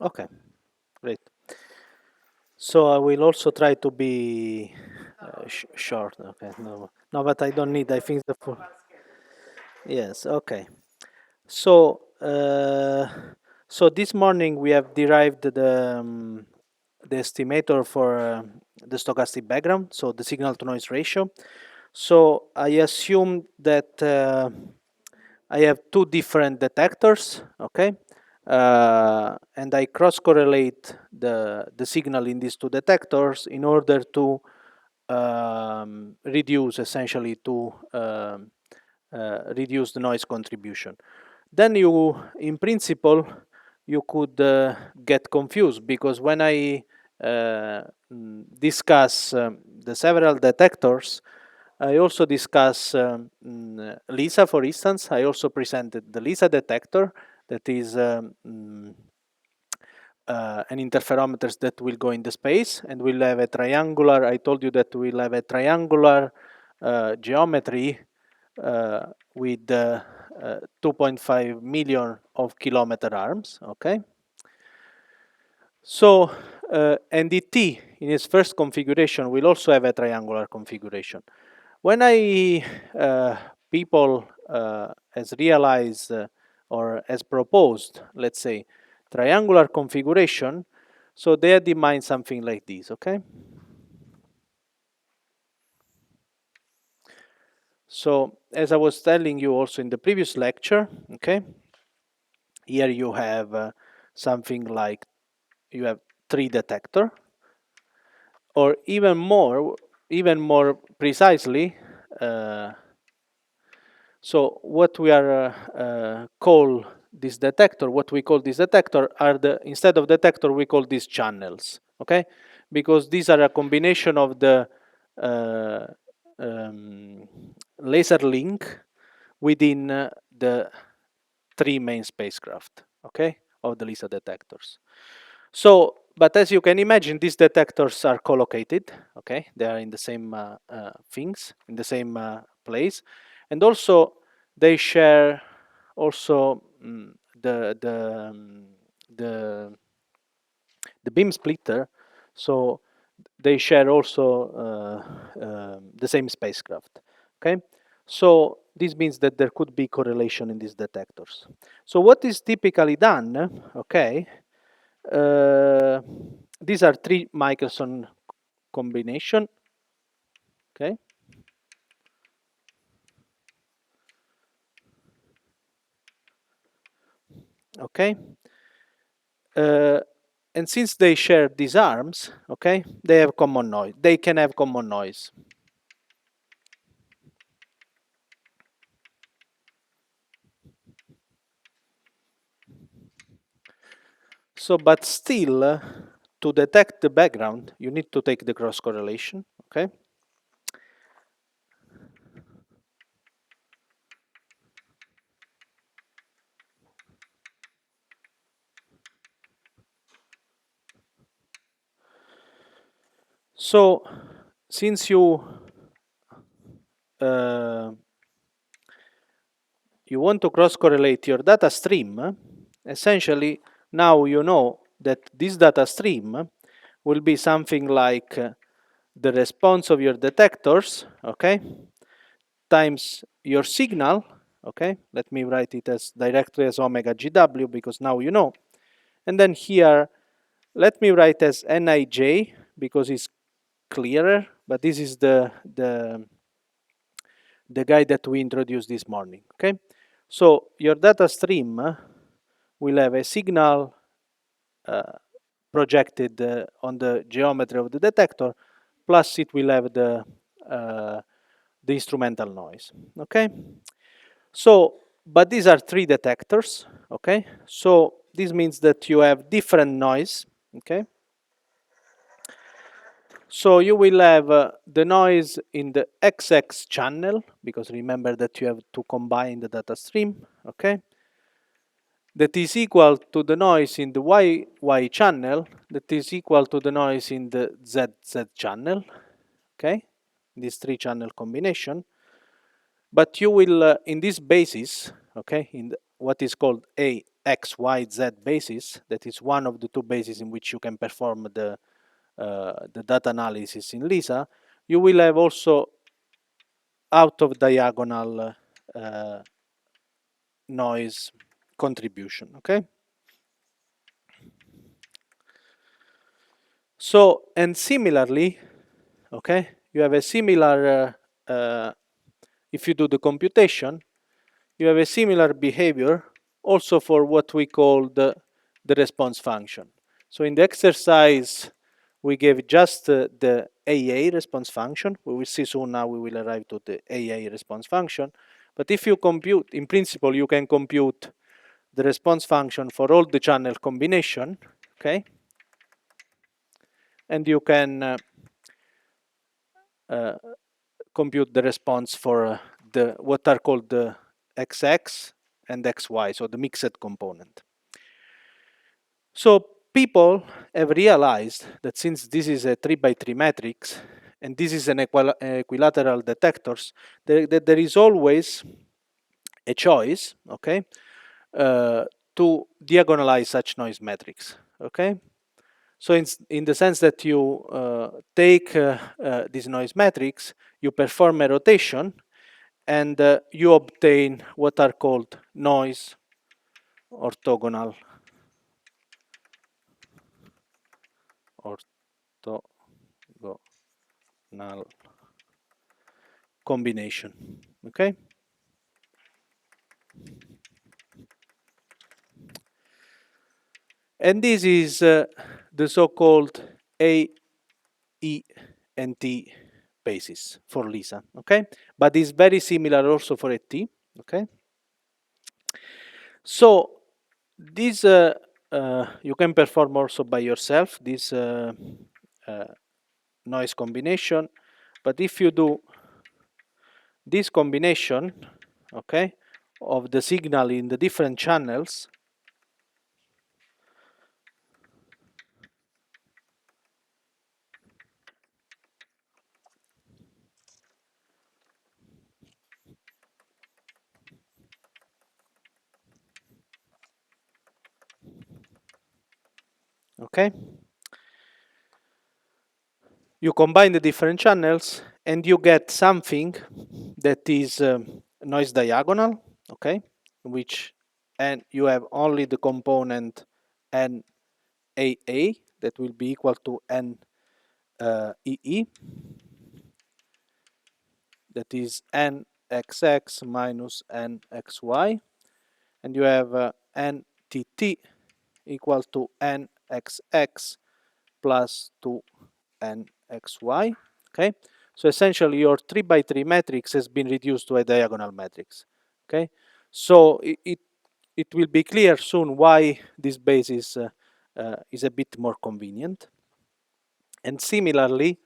Okay, great. So I will also try to be short. Okay, no, but I don't need. I think the full. Yes. Okay. So so this morning we have derived the estimator for the stochastic background, so the signal to noise ratio. So I assume that I have two different detectors, okay, and I cross correlate the signal in these two detectors in order to reduce essentially to reduce the noise contribution. Then you, in principle, you could get confused because when I discuss the several detectors, I also discuss LISA, for instance. I also presented the LISA detector that is an interferometers that will go in the space and will have a triangular. I told you that we'll have a triangular geometry with 2.5 million of kilometer arms. Okay. So NDT in its first configuration will also have a triangular configuration. When I people has realized or has proposed, let's say, triangular configuration, so they had in mind something like this, okay? So as I was telling you also in the previous lecture, okay, here you have something like you have 3 detector, or even more precisely. So what we are call this detector, what we call this detector are the, instead of detector we call these channels, okay? Because these are a combination of the uh, um, laser link within the 3 main spacecraft, okay, of the LISA detectors. So, but as you can imagine, these detectors are collocated, okay? They are in the same things, in the same place. And also, they share also the the beam splitter, so they share also the same spacecraft, okay? So this means that there could be correlation in these detectors. So what is typically done, okay? Uh, these are 3 Michelson combination, okay? Okay. Uh, and since they share these arms, okay, they have common noise. They can have common noise. So, but still, to detect the background, you need to take the cross correlation, okay? So, since uh, you want to cross correlate your data stream, essentially now you know that this data stream will be something like the response of your detectors, okay, times your signal, okay, let me write it as directly as omega GW because now you know, and then here let me write as Nij because it's clearer, but this is the guy that we introduced this morning, okay? So your data stream will have a signal projected on the geometry of the detector, plus it will have the instrumental noise, okay? So, but these are 3 detectors, okay? So this means that you have different noise, okay? So you will have the noise in the XX channel, because remember that you have to combine the data stream, okay? That is equal to the noise in the YY channel, that is equal to the noise in the ZZ channel, okay? This 3 channel combination. But you will, in this basis, okay, in what is called A X, Y, Z basis, that is one of the two bases in which you can perform the data analysis in Lisa, you will have also out of diagonal noise contribution, okay? So, and similarly, okay, you have a similar, if you do the computation, you have a similar behavior also for what we call the response function. So in the exercise, we gave just the AA response function. We will see soon now we will arrive to the AA response function. But if you compute, in principle, you can compute the response function for all the channel combination, okay? And you can compute the response for the what are called the XX and XY, so the mixed component. So people have realized that since this is a 3 by 3 matrix and this is an equilateral detectors, there is always a choice, okay, to diagonalize such noise matrix, okay. So in the sense that you take this noise matrix, you perform a rotation, and you obtain what are called noise orthogonal combination, okay? And this is the so-called A, E, and T basis for Lisa, okay? But it's very similar also for a T, okay? So this you can perform also by yourself, this noise combination, but if you do this combination, okay, of the signal in the different channels, okay, you combine the different channels and you get something that is noise diagonal, okay, which, and you have only the component NAA that will be equal to NEE, that is NXX minus NXY, and you have NTT equal to NXX plus 2NXY, okay? So essentially your 3 by 3 matrix has been reduced to a diagonal matrix, okay? So it will be clear soon why this basis is a bit more convenient. And similarly,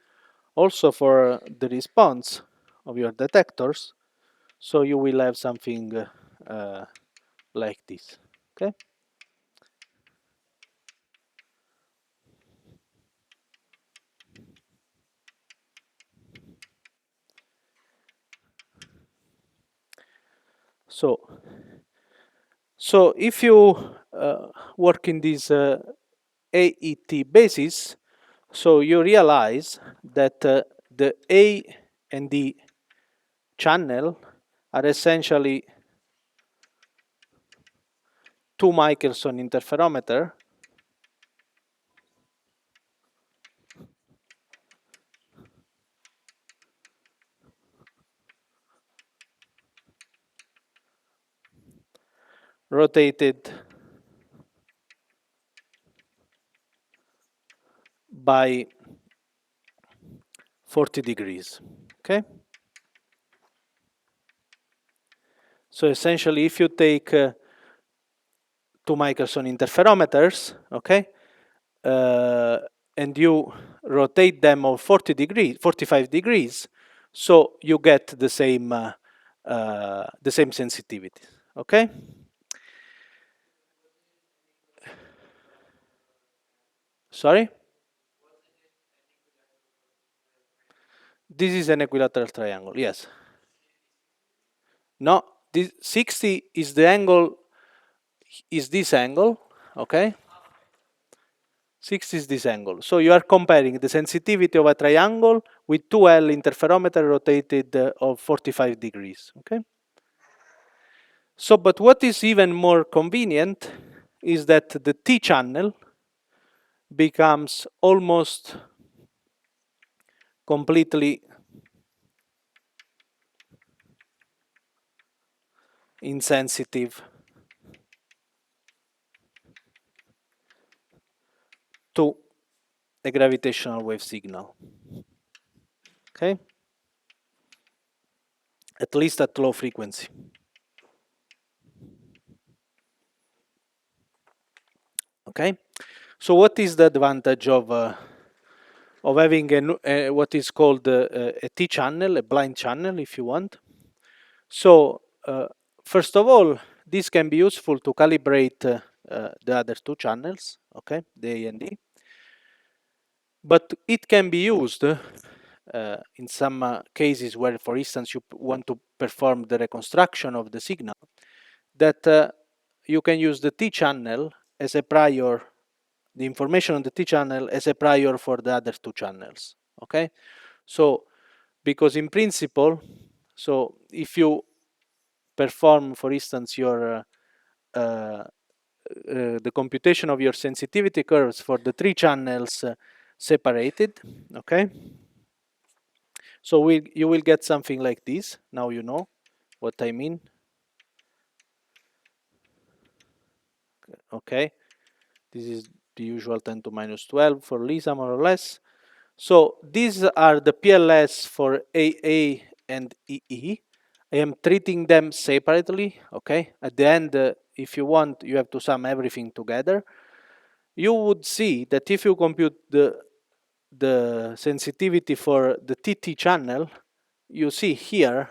also for the response of your detectors, so you will have something like this, okay? So if you work in this AET basis, so you realize that the A and D channel are essentially 2 Michelson interferometer rotated by 40 degrees, okay? So essentially if you take 2 Michelson interferometers, okay, and you rotate them of 40 degrees, 45 degrees, so you get the same sensitivity, okay? Sorry? This is an equilateral triangle, yes. No, this 60 is the angle is this angle, okay? 6 is this angle. So you are comparing the sensitivity of a triangle with 2L interferometer rotated of 45 degrees, okay? So, but what is even more convenient is that the T channel becomes almost completely insensitive to a gravitational wave signal, okay? At least at low frequency. Okay, so what is the advantage of having what is called a T channel, a blind channel, if you want? So first of all, this can be useful to calibrate the other two channels, okay, the A and D. But it can be used in some cases where, for instance, you want to perform the reconstruction of the signal, that you can use the T channel as a prior, the information on the T channel as a prior for the other two channels, okay? So, because in principle, so if you perform, for instance, your the computation of your sensitivity curves for the three channels separated, okay? So you will get something like this. Now you know what I mean. Okay, this is the usual 10 to minus 12 for Lisa, more or less. So these are the PLS for AA and EE. I am treating them separately, okay? At the end, if you want, you have to sum everything together. You would see that if you compute the sensitivity for the TT channel, you see here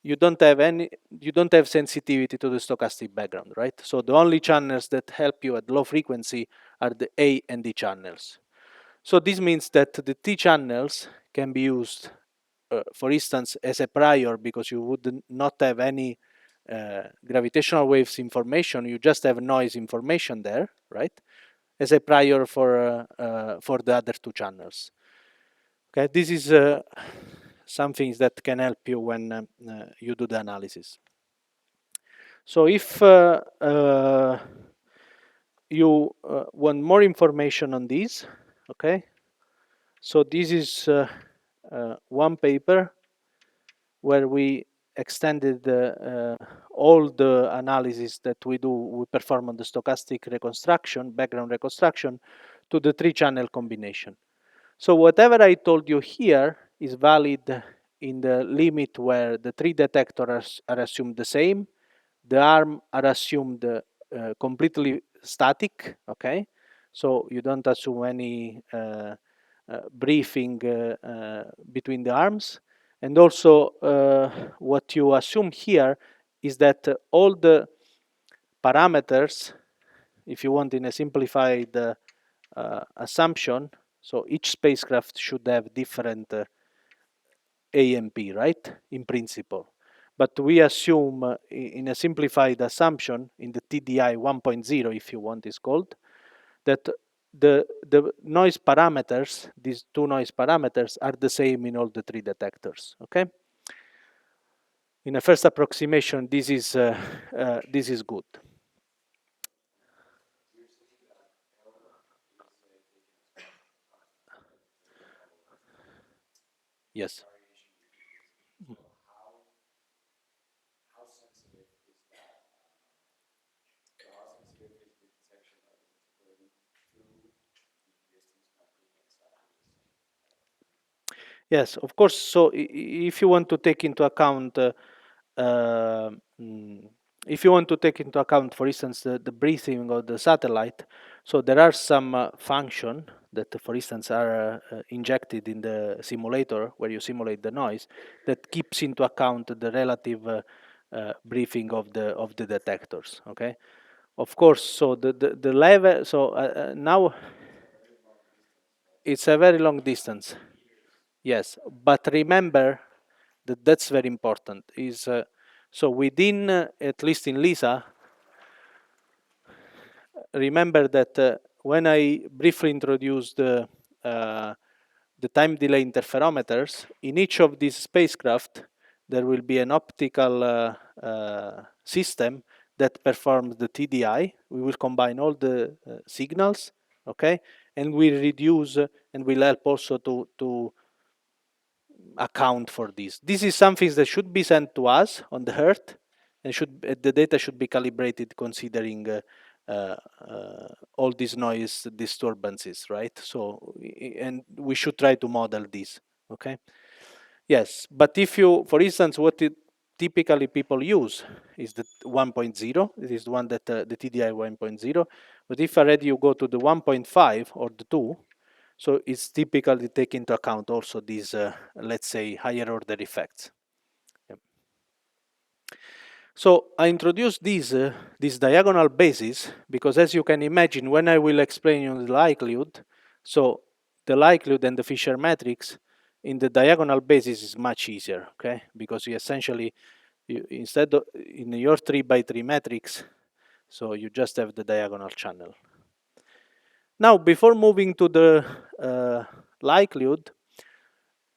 you don't have sensitivity to the stochastic background, right? So the only channels that help you at low frequency are the A and D channels. So this means that the T channels can be used, for instance, as a prior, because you would not have any gravitational waves information, you just have noise information there, right? As a prior for the other two channels. Okay, this is some things that can help you when you do the analysis. So if you want more information on these, okay, so this is one paper where we extended all the analysis that we perform on the stochastic reconstruction, background reconstruction, to the three channel combination. So whatever I told you here is valid in the limit where the three detectors are assumed the same, the arm are assumed completely static, okay? So you don't assume any briefing between the arms. And also what you assume here is that all the parameters, if you want in a simplified assumption, so each spacecraft should have different AMP, right, in principle. But we assume in a simplified assumption, in the TDI 1.0, if you want, is called, that the noise parameters, these two noise parameters, are the same in all the three detectors, okay? In a first approximation, this is good. Yes. Yes, of course. So if you want to take into account, uh, mm, if you want to take into account, for instance, the breathing of the satellite, so there are some function that, for instance, are injected in the simulator where you simulate the noise that keeps into account the relative breathing of the detectors. Okay, of course. So the level. So now it's a very long distance. Yes, but remember that that's very important. Is so within at least in Lisa, remember that when I briefly introduced the time delay interferometers, in each of these spacecraft, there will be an optical system that performs the TDI. We will combine all the signals, okay, and we reduce and will help also to account for this. This is something that should be sent to us on the Earth, and the data should be calibrated considering all these noise disturbances, right? So, and we should try to model this, okay? Yes, but if you, for instance, typically people use is the 1.0. It is the one that the TDI 1.0. But if already you go to the 1.5 or the 2, so it's typically take into account also these, let's say, higher order effects. Yeah. So I introduced this diagonal basis because, as you can imagine, when I will explain you the likelihood, so the likelihood and the Fisher matrix in the diagonal basis is much easier, okay? Because you essentially, instead of in your 3 by 3 matrix, so you just have the diagonal channel. Now, before moving to the likelihood,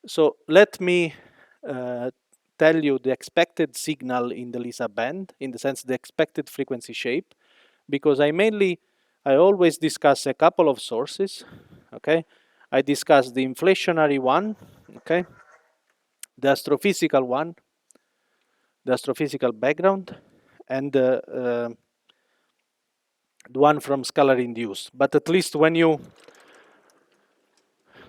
so let me tell you the expected signal in the Lisa band, in the sense the expected frequency shape, because I always discuss a couple of sources, okay? I discuss the inflationary one, okay? The astrophysical one, the astrophysical background, and the one from scalar induced. But at least when you,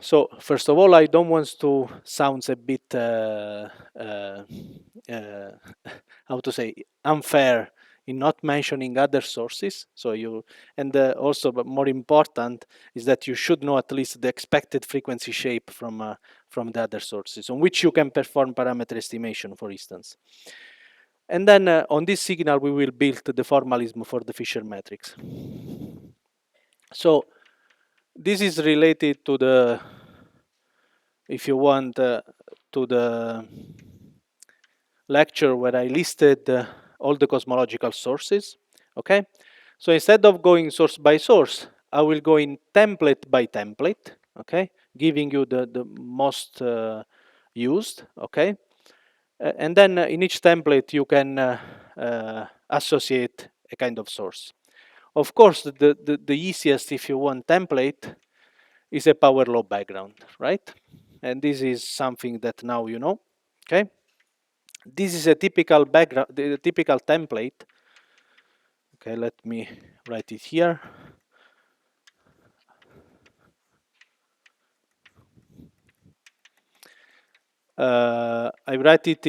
so first of all, I don't want to sound a bit, how to say, unfair in not mentioning other sources. So you, and also, but more important is that you should know at least the expected frequency shape from the other sources on which you can perform parameter estimation, for instance. And then on this signal, we will build the formalism for the Fisher matrix. So this is related to the, if you want, to the lecture where I listed all the cosmological sources, okay? So instead of going source by source, I will go in template by template, okay? Giving you the most used, okay? And then in each template, you can associate a kind of source. Of course, the easiest, if you want, template is a power law background, right? And this is something that now you know, okay? This is a typical background, the typical template. Okay, let me write it here. I write it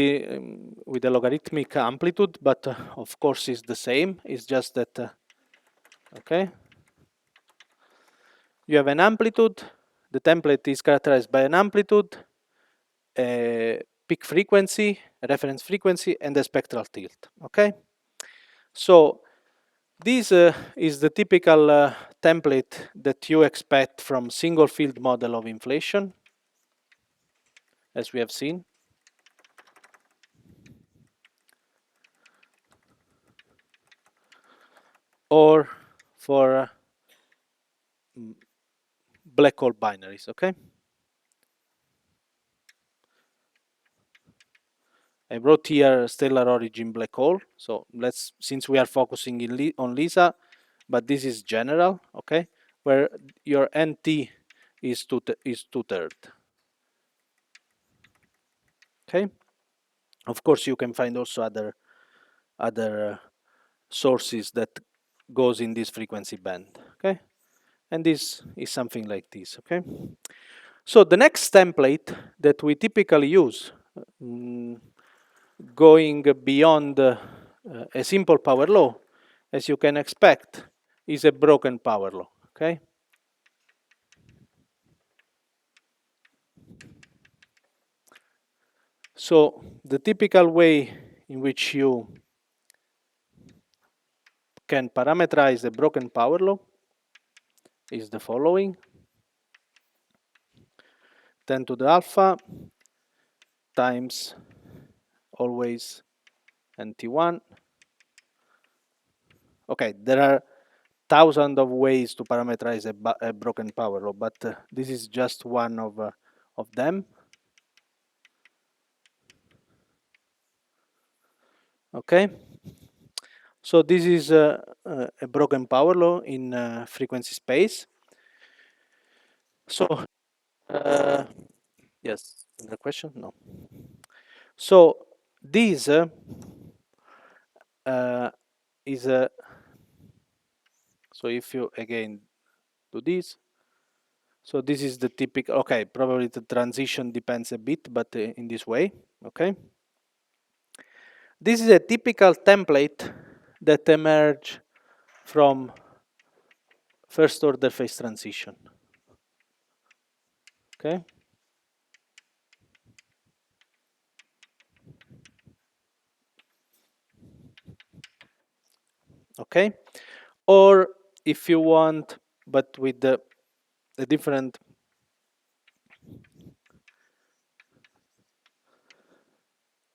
with a logarithmic amplitude, but of course it's the same. It's just that, okay, you have an amplitude. The template is characterized by an amplitude, a peak frequency, a reference frequency, and a spectral tilt, okay? So this is the typical template that you expect from single field model of inflation, as we have seen. Or for black hole binaries, okay? I wrote here stellar origin black hole. So let's, since we are focusing on LISA, but this is general, okay? Where your NT is two-thirds, okay? Of course, you can find also other sources that goes in this frequency band, okay? And this is something like this, okay? So the next template that we typically use, going beyond a simple power law, as you can expect, is a broken power law, okay? So the typical way in which you can parameterize a broken power law is the following. 10 to the alpha times always NT1. Okay, there are thousands of ways to parameterize a broken power law, but this is just one of them. Okay, so this is a broken power law in frequency space. So yes, another question? No. So this is a, so if you again do this, so this is the typical, okay, probably the transition depends a bit, but in this way, okay. This is a typical template that emerge from first order phase transition, okay. Okay, or if you want, but with the different,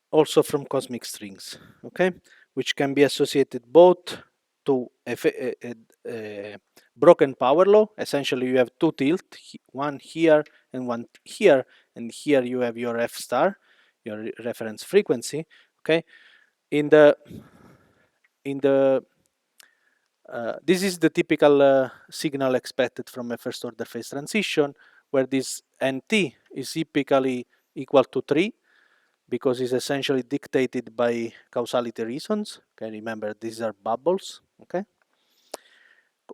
also from cosmic strings, okay, which can be associated both to a broken power law. Essentially, you have two tilt, one here and one here, and here you have your f star, your reference frequency. Okay, in the this is the typical signal expected from a first order phase transition, where this nt is typically equal to 3, because it's essentially dictated by causality reasons. Okay, remember these are bubbles. Okay,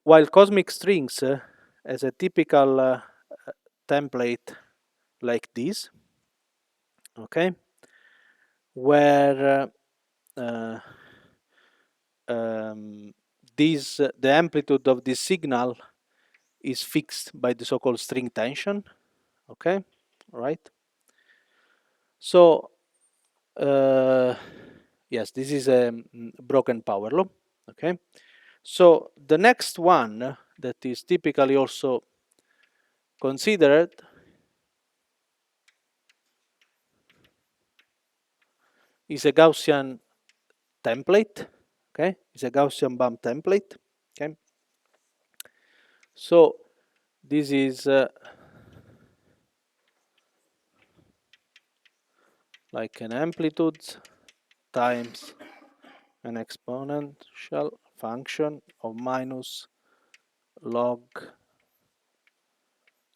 while cosmic strings as a typical template like this. Okay, where the amplitude of this signal is fixed by the so-called string tension. Okay, right. So yes, this is a broken power law. Okay, so the next one that is typically also considered is a Gaussian template. Okay, it's a Gaussian bump template. Okay, so this is like an amplitude times an exponential function of minus log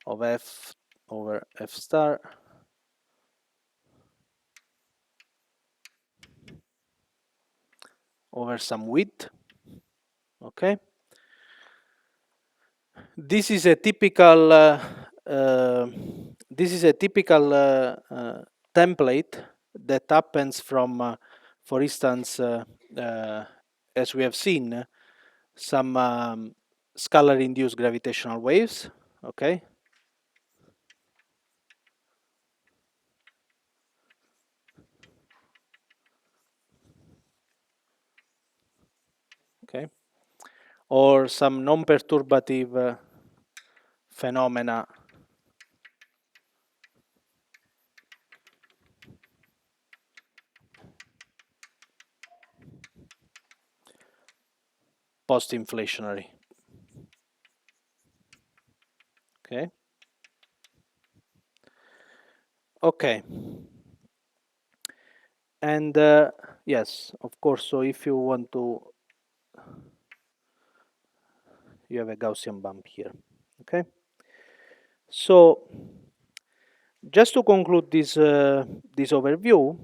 of f over f star over some width. Okay, this is a typical template that happens from, for instance, as we have seen, some scalar induced gravitational waves. Okay, okay, or some non-perturbative phenomena post-inflationary. Okay, okay, and yes, of course. So if you want to, you have a Gaussian bump here. Okay, so just to conclude this overview,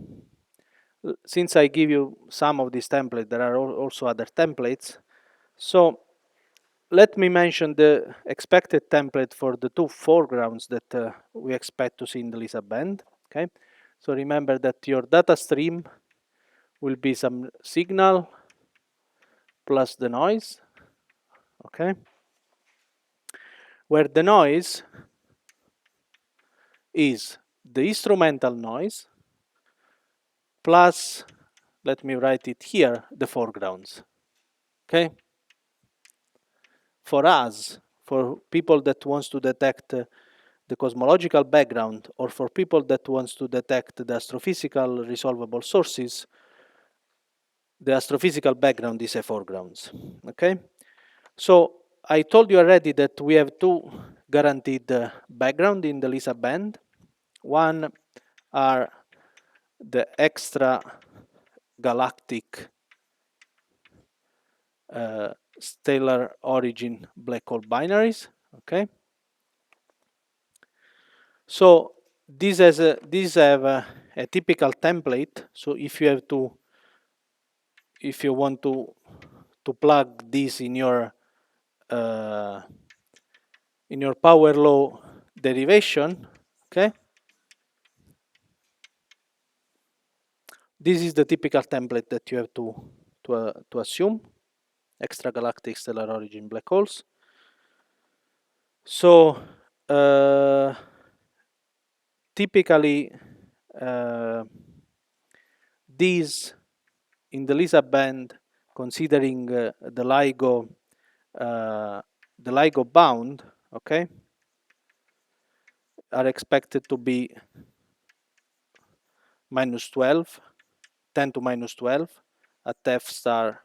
since I give you some of these templates, there are also other templates. So let me mention the expected template for the two foregrounds that we expect to see in the Lisa band. Okay, so remember that your data stream will be some signal plus the noise. Okay, where the noise is the instrumental noise plus, let me write it here, the foregrounds. Okay, for us, for people that wants to detect the cosmological background, or for people that wants to detect the astrophysical resolvable sources, the astrophysical background is a foregrounds. Okay, So I told you already that we have two guaranteed background in the LISA band. One are the extra galactic stellar origin black hole binaries. Okay. So these have a typical template. So if you want to plug this uh, in your power law derivation, okay, this is the typical template that you have to assume: extragalactic stellar origin black holes. So typically these in the LISA band, considering uh, the LIGO bound, okay, are expected to be minus 12, 10 to minus 12 at f star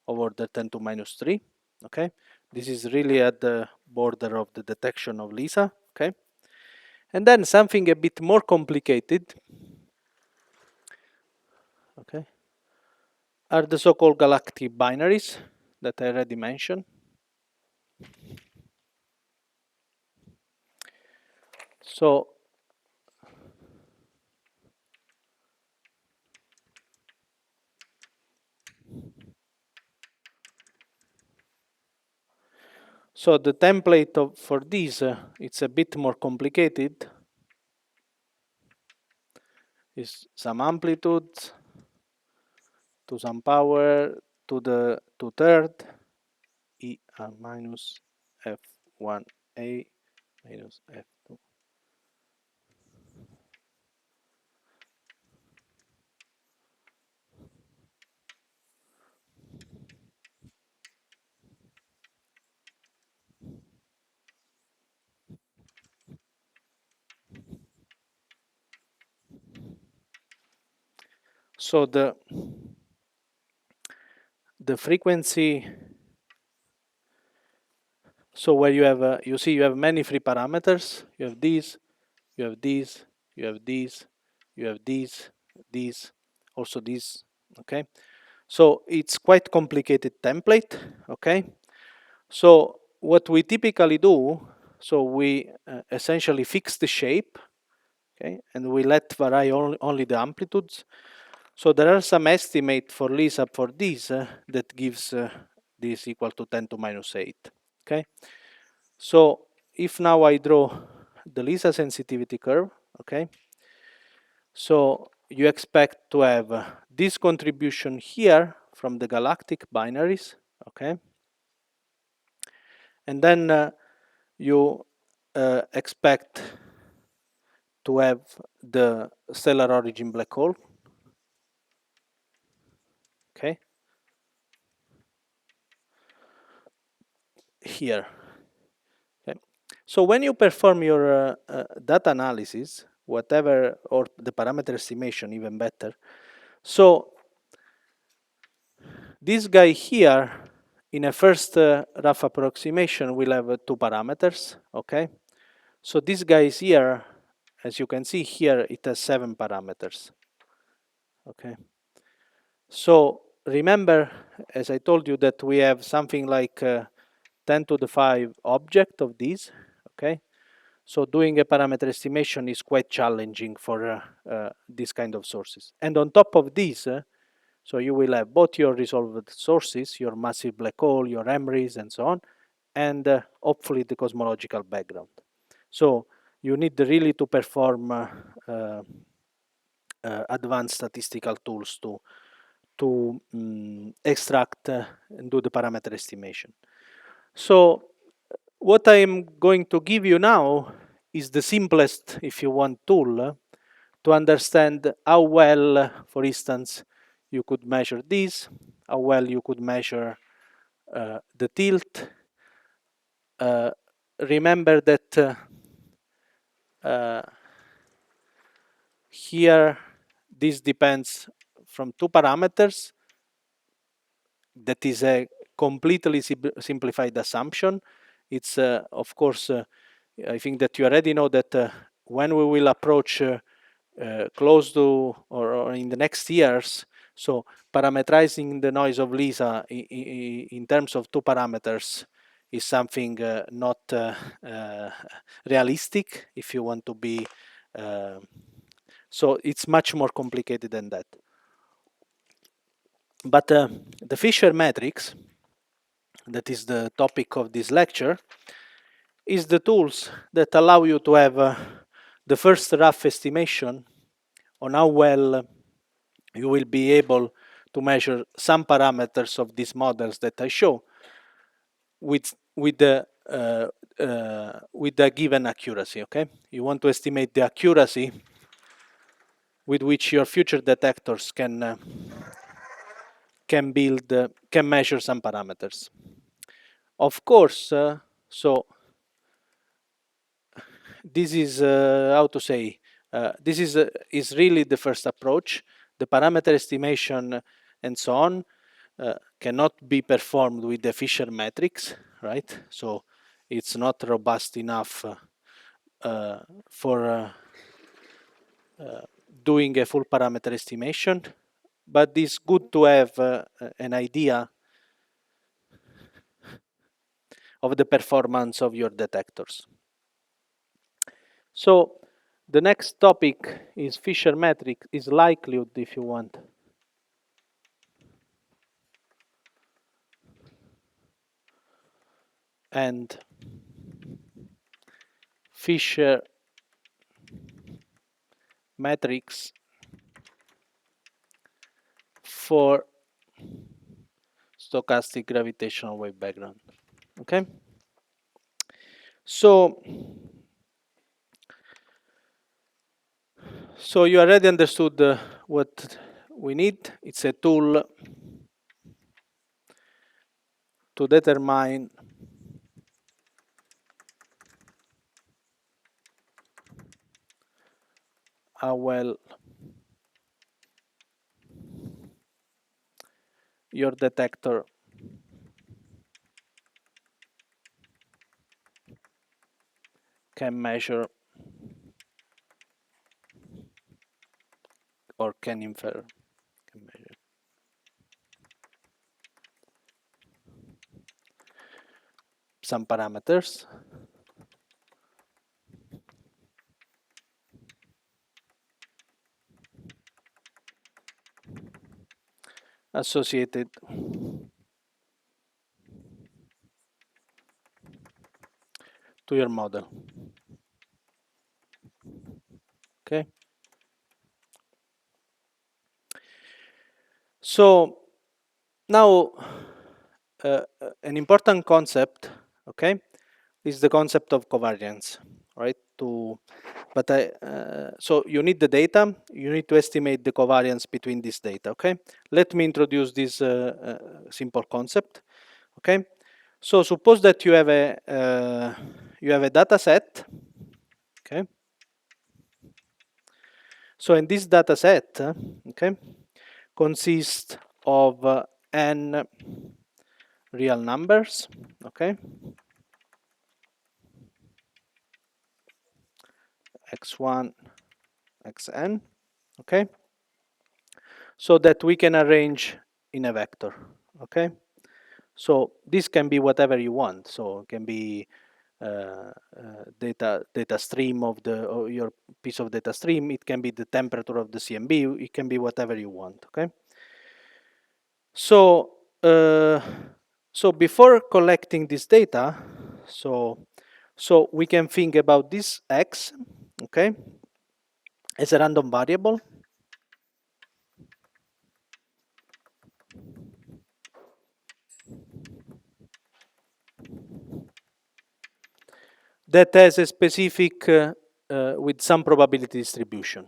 over the 10 to minus 3. Okay, this is really at the border of the detection of LISA. Okay, and then something a bit more complicated, okay, are the so-called galactic binaries that I already mentioned. So the template for this, it's a bit more complicated. Is some amplitudes to some power to the two-third e r minus f1a minus f2. So the frequency, so where you have you see you have many free parameters. You have these, you have these, you have these, you have these, also these. Okay, so it's quite complicated template. Okay, so what we typically do, so we essentially fix the shape, okay, and we let vary only the amplitudes. So there are some estimate for LISA for this that gives this equal to 10 to minus 8. Okay, so if now I draw the LISA sensitivity curve, okay, so you expect to have this contribution here from the galactic binaries, okay, and then you expect to have the stellar origin black hole, okay, here. Okay. So when you perform your data analysis, whatever, or the parameter estimation, even better, so this guy here, in a first rough approximation, will have two parameters, okay? So this guy is here, as you can see here, it has 7 parameters, okay? So remember, as I told you, that we have something like 10 to the 5 object of these, okay? So doing a parameter estimation is quite challenging for this kind of sources. And on top of this, so you will have both your resolved sources, your massive black hole, your MRIs, and so on, and hopefully the cosmological background. So you need really to perform advanced statistical tools to extract and do the parameter estimation. So what I'm going to give you now is the simplest, if you want, tool to understand how well, for instance, you could measure this, how well you could measure the tilt. Remember that here this depends from two parameters. That is a completely simplified assumption. It's of course, I think that you already know that when we will approach close to or in the next years, so parameterizing the noise of Lisa in terms of two parameters is something not realistic if you want to be. So it's much more complicated than that. But the Fisher matrix, that is the topic of this lecture, is the tools that allow you to have the first rough estimation on how well you will be able to measure some parameters of these models that I show with the given accuracy. Okay, you want to estimate the accuracy with which your future detectors can measure some parameters. Of course, so this is how to say. This is really the first approach. The parameter estimation and so on cannot be performed with the Fisher matrix, right? So it's not robust enough for doing a full parameter estimation, but it's good to have an idea of the performance of your detectors. So the next topic is Fisher matrix, is likelihood, if you want. And Fisher matrix for stochastic gravitational wave background. Okay, so you already understood what we need. It's a tool to determine how well your detector can measure or can infer, can measure some parameters associated to your model. Okay, so now an important concept, okay, is the concept of covariance, right? So you need the data, you need to estimate the covariance between this data. Okay, let me introduce this simple concept. Okay, so suppose that you have a data set. Okay, so in this data set, okay, consists of n real numbers. Okay, x1, xn. Okay, so that we can arrange in a vector. Okay, so this can be whatever you want. So it can be data stream of your piece of data stream. It can be the temperature of the CMB. It can be whatever you want. Okay. So before collecting this data, so we can think about this x, okay, as a random variable. That has a specific with some probability distribution.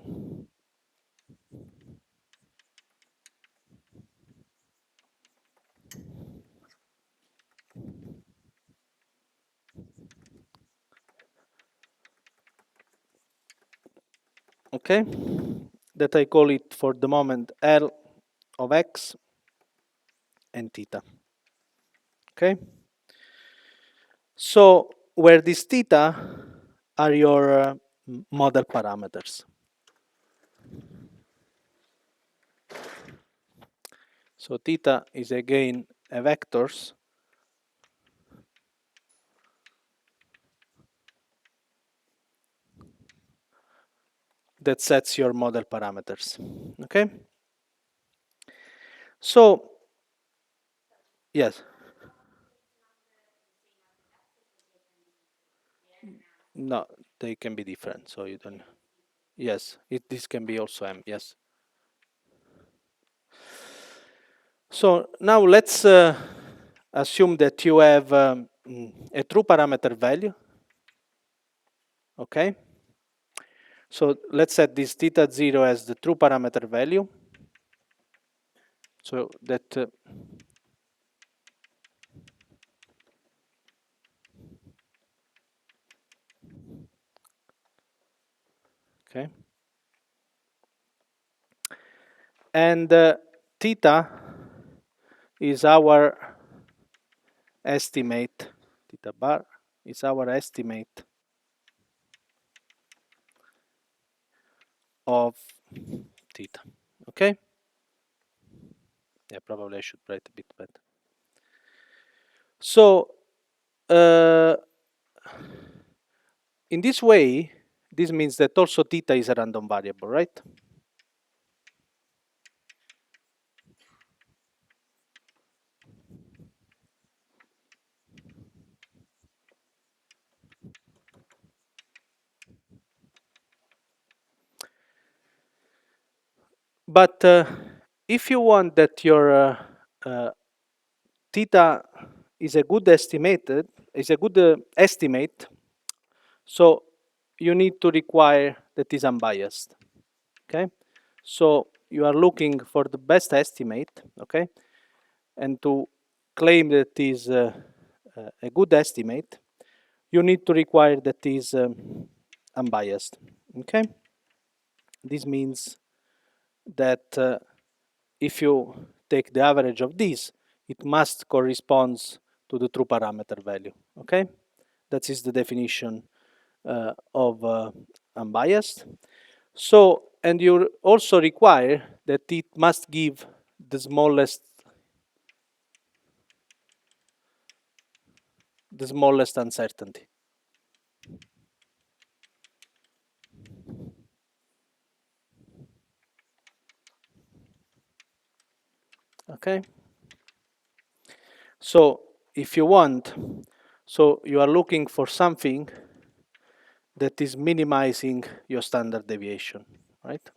Okay, that I call it for the moment L of x and theta. Okay, so where these theta are your model parameters. So theta is again a vectors that sets your model parameters. Okay, so yes, no, they can be different, so you don't. Yes, this can be also m. Yes. So now let's assume that you have a true parameter value. Okay, so let's set this theta 0 as the true parameter value. So that okay, and theta is our estimate. Theta bar is our estimate of theta. Okay. Yeah, probably I should write a bit better. So in this way, this means that also theta is a random variable, right? But if you want that your uh, theta is a good estimated, is a good estimate, so you need to require that is unbiased. Okay, so you are looking for the best estimate. Okay, and to claim that is a good estimate, you need to require that is unbiased. Okay, this means that if you take the average of this, it must correspond to the true parameter value. Okay, that is the definition of unbiased. So, and you also require that it must give the smallest uncertainty. Okay. So if you want, so you are looking for something that is minimizing your standard deviation, right?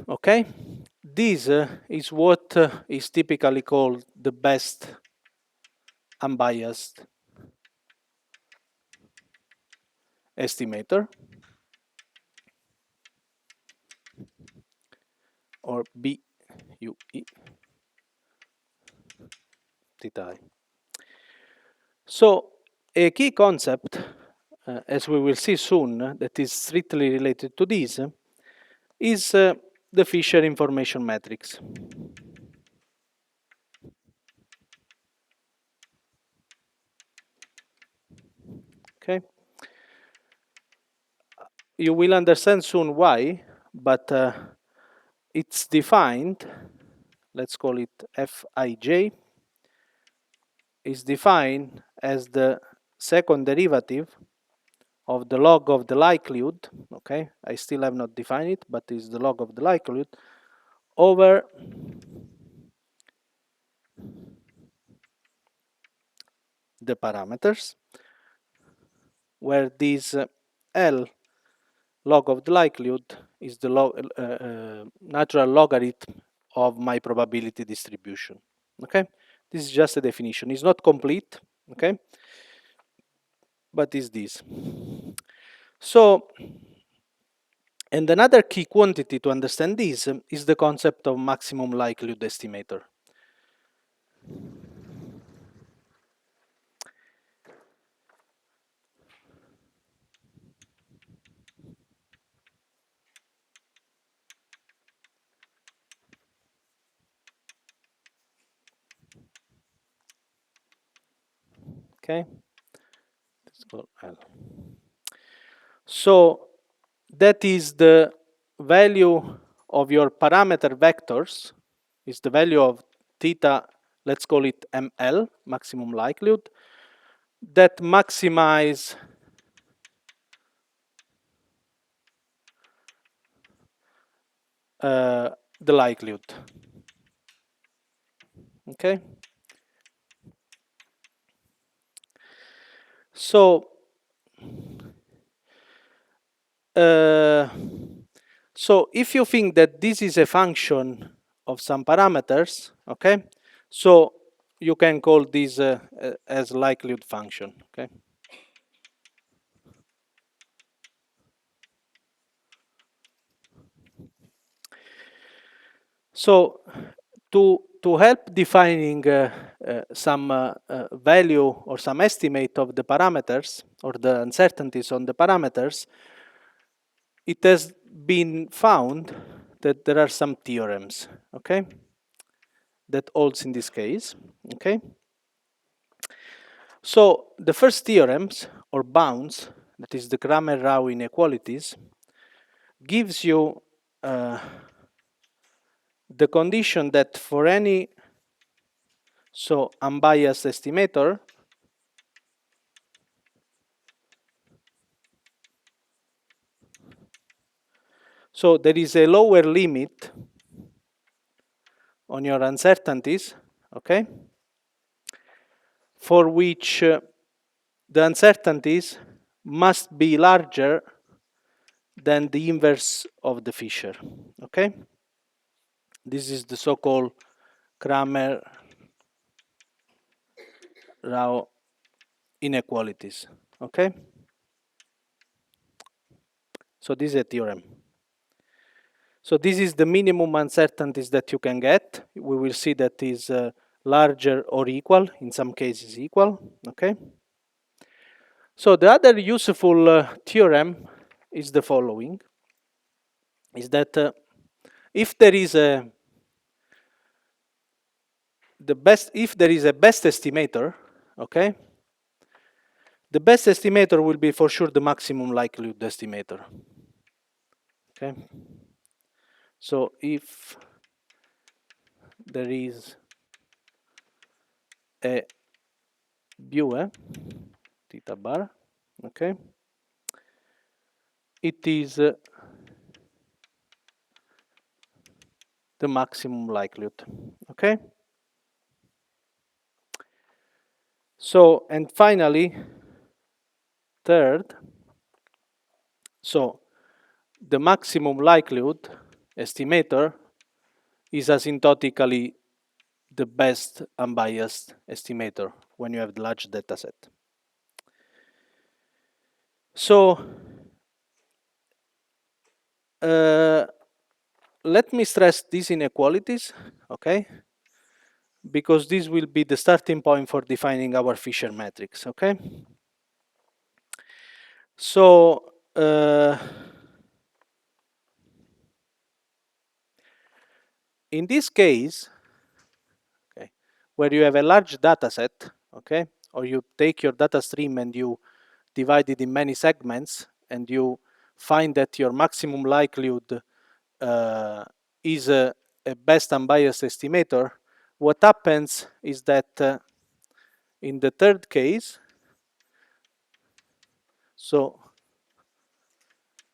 Okay. This is what is typically called the best unbiased estimator, or BUE theta I. So a key concept, as we will see soon, that is strictly related to this, is the Fisher information matrix. Okay, you will understand soon why, but it's defined. Let's call it Fij. Is defined as the second derivative of the log of the likelihood. Okay, I still have not defined it, but it's the log of the likelihood over the parameters, where this L log of the likelihood is the natural logarithm of my probability distribution. Okay, this is just a definition. It's not complete. Okay, but is this. So, and another key quantity to understand this is the concept of maximum likelihood estimator. Okay, let's call L. So that is the value of your parameter vectors, is the value of theta, let's call it ML, maximum likelihood, that maximize the likelihood. Okay. So so if you think that this is a function of some parameters, okay, so you can call this as likelihood function. Okay. So to help defining some value or some estimate of the parameters or the uncertainties on the parameters, it has been found that there are some theorems, okay, that holds in this case, okay. So the first theorems or bounds, that is the Kramer-Rao inequalities, gives you the condition that for any unbiased estimator, so there is a lower limit on your uncertainties, okay, for which the uncertainties must be larger than the inverse of the Fisher, okay. This is the so-called Kramer-Rao inequalities, okay. So this is a theorem. So this is the minimum uncertainties that you can get. We will see that is larger or equal, in some cases equal, okay. So the other useful theorem is the following, is that if there is a best estimator, okay, the best estimator will be for sure the maximum likelihood estimator, okay. So if there is a view, theta bar, okay, it is the maximum likelihood, okay. So, and finally, third, so the maximum likelihood estimator is asymptotically the best unbiased estimator when you have the large data set. So let me stress these inequalities, okay, because this will be the starting point for defining our Fisher matrix, okay. So in this case, okay, where you have a large data set, okay, or you take your data stream and you divide it in many segments and you find that your maximum likelihood is a best unbiased estimator, what happens is that in the third case, so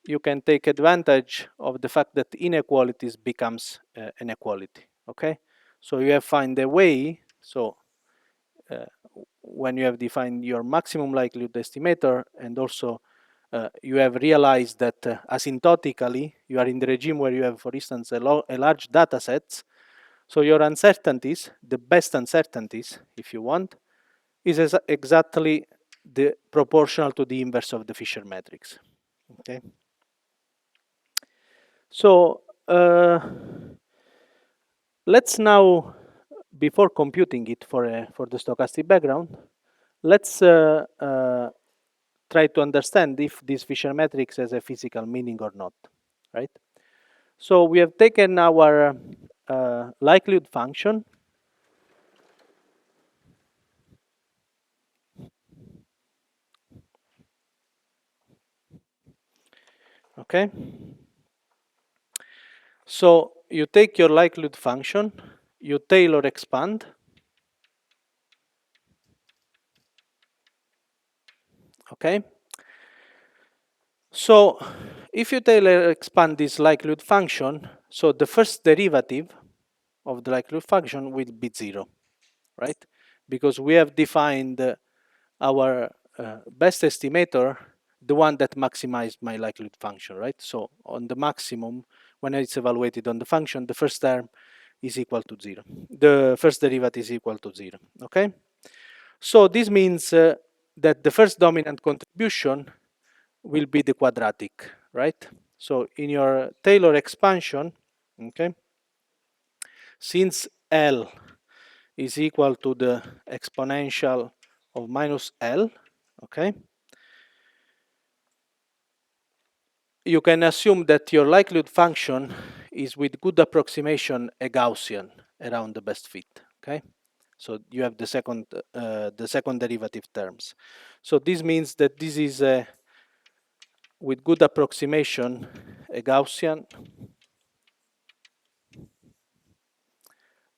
you can take advantage of the fact that inequalities becomes an equality, okay. So you have find a way, so when you have defined your maximum likelihood estimator and also you have realized that asymptotically you are in the regime where you have, for instance, a large data set, so your uncertainties, the best uncertainties, if you want, is exactly the proportional to the inverse of the Fisher matrix, okay. So let's now, before computing it for the stochastic background, let's try to understand if this Fisher matrix has a physical meaning or not, right? So we have taken our likelihood function, okay? So you take your likelihood function, you Taylor expand, okay? So if you Taylor expand this likelihood function, so the first derivative of the likelihood function will be 0, right? Because we have defined our best estimator, the one that maximized my likelihood function, right? So on the maximum, when it's evaluated on the function, the first term is equal to 0. The first derivative is equal to 0, okay? So this means that the first dominant contribution will be the quadratic, right? So in your Taylor expansion, okay, since L is equal to the exponential of minus L, okay, you can assume that your likelihood function is with good approximation a Gaussian around the best fit, okay? So you have the second derivative terms. So this means that this is with good approximation a Gaussian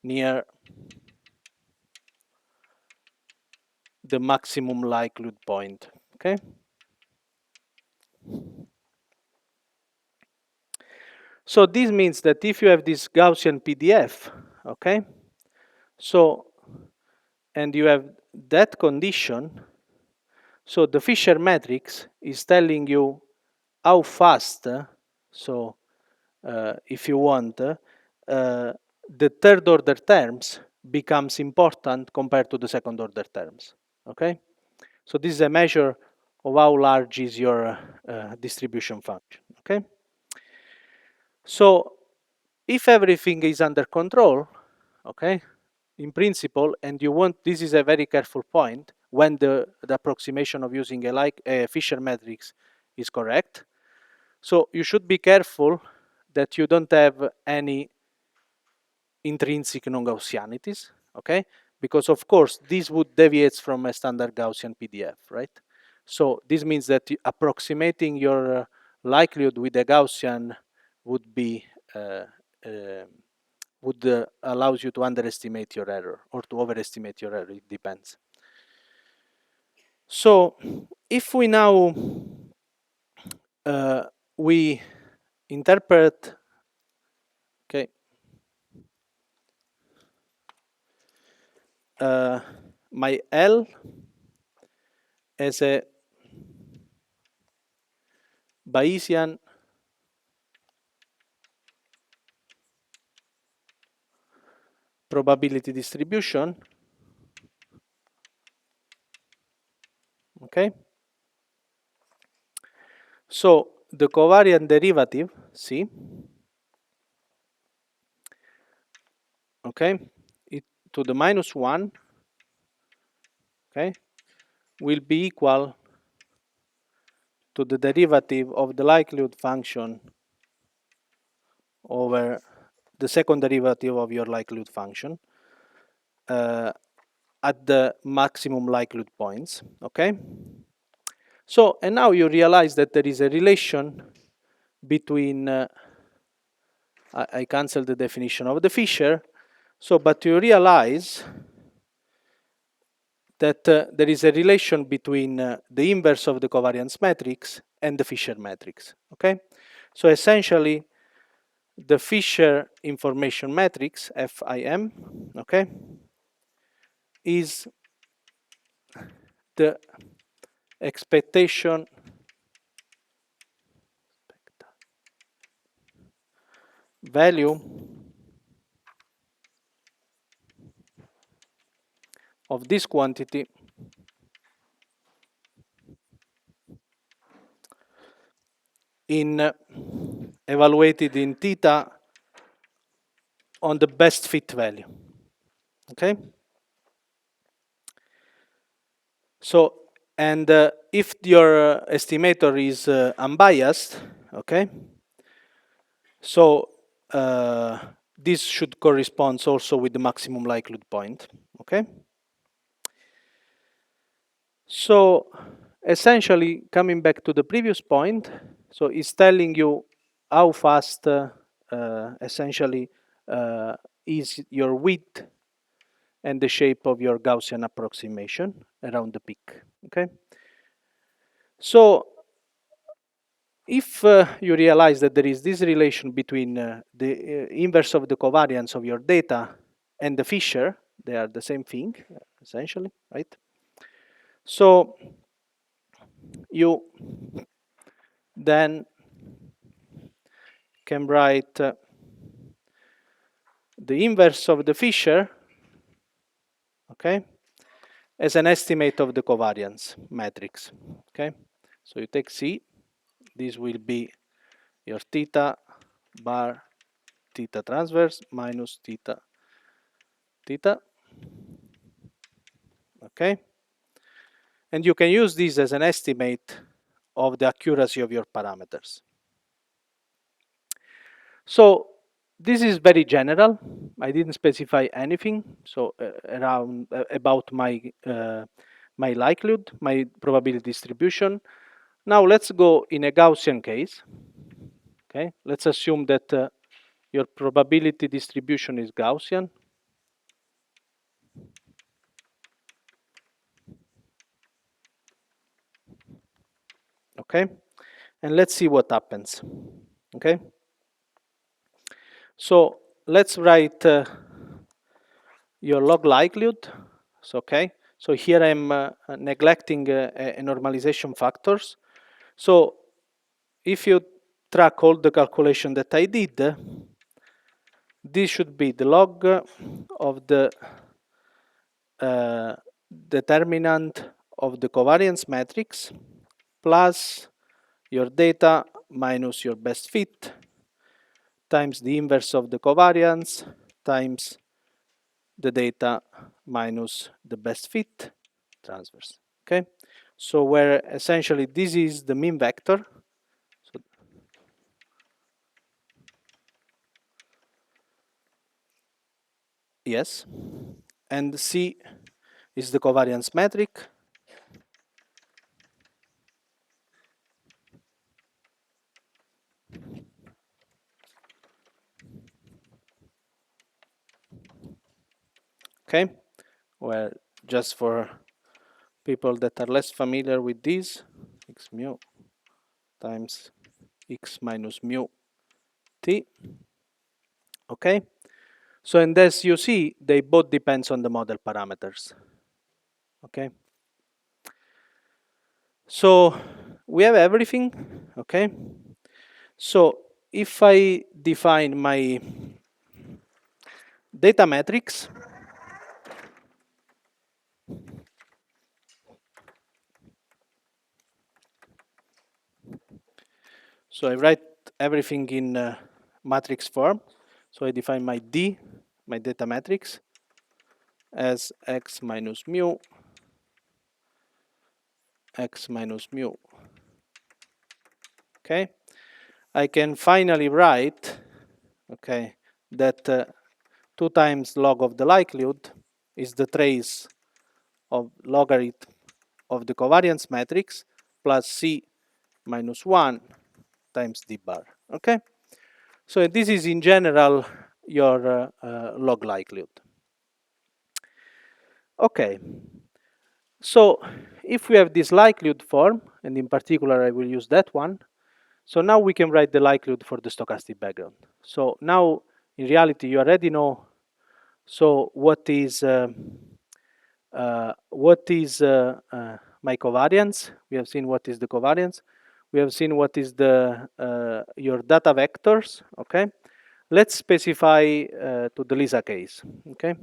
near the maximum likelihood point, okay? So this means that if you have this Gaussian PDF, okay, so, and you have that condition, so the Fisher matrix is telling you how fast, so if you want, the third order terms becomes important compared to the second order terms, okay? So this is a measure of how large is your distribution function, okay? So if everything is under control, okay, in principle, and you want, this is a very careful point, when the approximation of using a Fisher matrix is correct. So you should be careful that you don't have any intrinsic non-Gaussianities, okay? Because of course, this would deviate from a standard Gaussian PDF, right? So this means that approximating your likelihood with a Gaussian would be allows you to underestimate your error or to overestimate your error. It depends. So if we now we interpret, okay, my L as a Bayesian probability distribution, okay? So the covariant derivative, C, okay, to the minus 1, okay, will be equal to the derivative of the likelihood function over the second derivative of your likelihood function at the maximum likelihood points, okay? So, and now you realize that there is a relation between, I cancel the definition of the Fisher, so, but you realize that there is a relation between the inverse of the covariance matrix and the Fisher matrix, okay? So essentially, the Fisher information matrix, FIM, okay, is the expectation value of this quantity in evaluated in theta on the best fit value, okay? So, and if your estimator is unbiased, okay, so this should correspond also with the maximum likelihood point, okay? So essentially, coming back to the previous point, So it's telling you how fast essentially is your width and the shape of your Gaussian approximation around the peak. Okay. So if you realize that there is this relation between the inverse of the covariance of your data and the Fisher, they are the same thing, essentially, right? So you then can write the inverse of the Fisher, okay, as an estimate of the covariance matrix, okay? So you take C, this will be your theta bar theta transverse minus theta theta, okay? And you can use this as an estimate of the accuracy of your parameters. So this is very general. I didn't specify anything. So around about my likelihood, my probability distribution. Now let's go in a Gaussian case. Okay, let's assume that your probability distribution is Gaussian. Okay, and let's see what happens. Okay, so let's write your log likelihood. So, okay, so here I'm neglecting a normalization factors. So if you track all the calculation that I did, this should be the log of the determinant of the covariance matrix plus your data minus your best fit times the inverse of the covariance times the data minus the best fit transverse. Okay, so where essentially this is the mean vector. So yes, and C is the covariance metric. Okay, well, just for people that are less familiar with this, x mu times x minus mu t. Okay, so and as you see, they both depends on the model parameters. Okay, so we have everything. Okay, so if I define my data matrix, so I write everything in matrix form. So I define my D, my data matrix, as x minus mu, x minus mu. Okay, I can finally write, okay, that 2 times log of the likelihood is the trace of logarithm of the covariance matrix plus C minus 1 times D bar. Okay, so this is in general your log likelihood. Okay, so if we have this likelihood form, and in particular I will use that one, so now we can write the likelihood for the stochastic background. So now in reality you already know, so what is my covariance. We have seen what is the covariance. We have seen what is the your data vectors. Okay, let's specify to the Lisa case. Okay,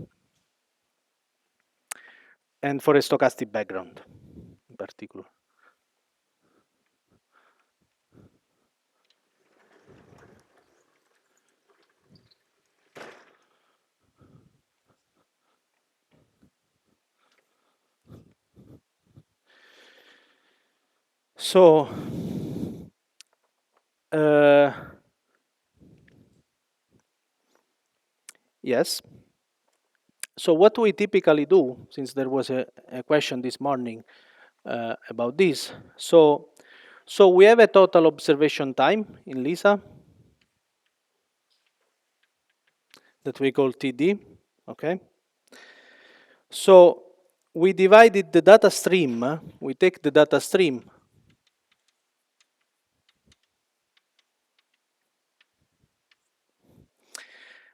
and for a stochastic background in particular. So yes. So what we typically do, since there was a question this morning about this, so So we have a total observation time in Lisa that we call TD, okay? So we divided the data stream, we take the data stream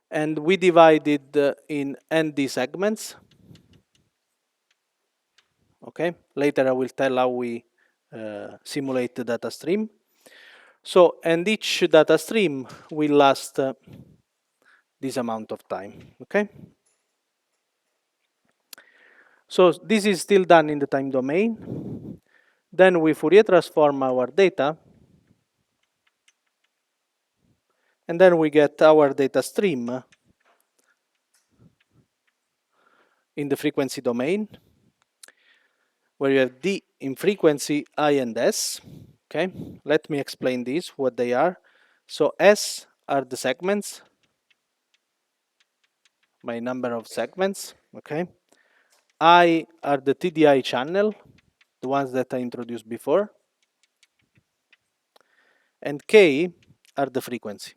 and we divide it in ND segments, okay? Later I will tell how we simulate the data stream. So, and each data stream will last this amount of time, okay? So this is still done in the time domain. Then we Fourier transform our data, and then we get our data stream in the frequency domain, where you have D in frequency, I and S. Okay, let me explain this, what they are. So S are the segments, my number of segments, okay? I are the TDI channel, the ones that I introduced before. And K are the frequency.